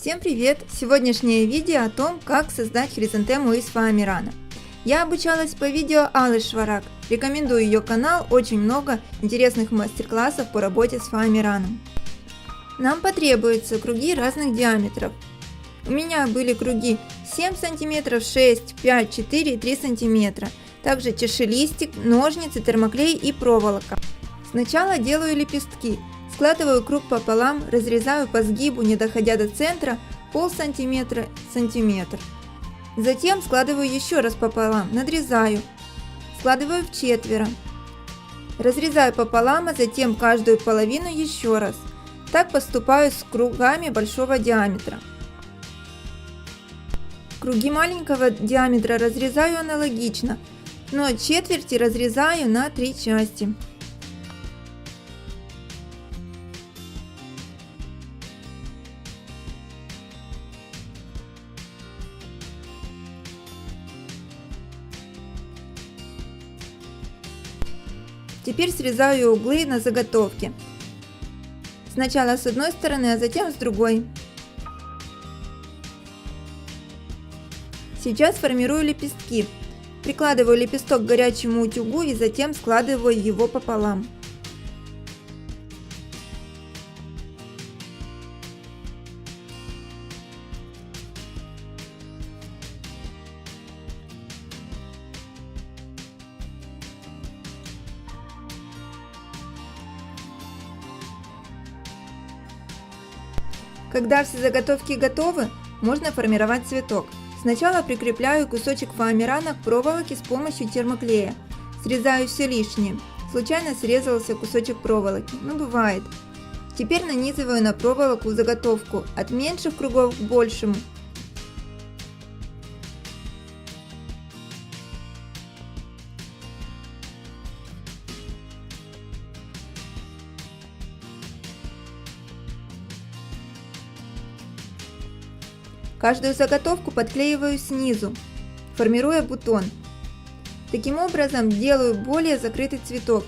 Всем привет! Сегодняшнее видео о том, как создать хризантему из фоамирана. Я обучалась по видео Аллы Шварак. Рекомендую ее канал, очень много интересных мастер-классов по работе с фоамираном. Нам потребуются круги разных диаметров. У меня были круги 7 см, 6, 5, 4 и 3 см. Также чашелистик, ножницы, термоклей и проволока. Сначала делаю лепестки. Складываю круг пополам, разрезаю по сгибу, не доходя до центра, полсантиметра, сантиметр. Затем складываю еще раз пополам, надрезаю, складываю в четверо. Разрезаю пополам, а затем каждую половину еще раз. Так поступаю с кругами большого диаметра. Круги маленького диаметра разрезаю аналогично, но четверти разрезаю на 3 части. Теперь срезаю углы на заготовке. Сначала с одной стороны, а затем с другой. Сейчас формирую лепестки. Прикладываю лепесток к горячему утюгу и затем складываю его пополам. Когда все заготовки готовы, можно формировать цветок. Сначала прикрепляю кусочек фоамирана к проволоке с помощью термоклея. Срезаю все лишнее. Случайно срезался кусочек проволоки, но бывает. Теперь нанизываю на проволоку заготовку от меньших кругов к большему. Каждую заготовку подклеиваю снизу, формируя бутон. Таким образом делаю более закрытый цветок.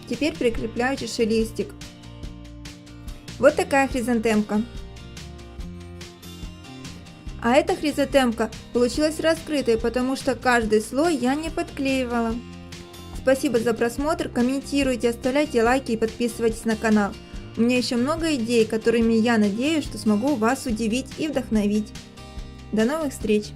Теперь прикрепляю чашелистик. Вот такая хризантемка. А эта хризантемка получилась раскрытой, потому что каждый слой я не подклеивала. Спасибо за просмотр, комментируйте, оставляйте лайки и подписывайтесь на канал. У меня еще много идей, которыми я надеюсь, что смогу вас удивить и вдохновить. До новых встреч!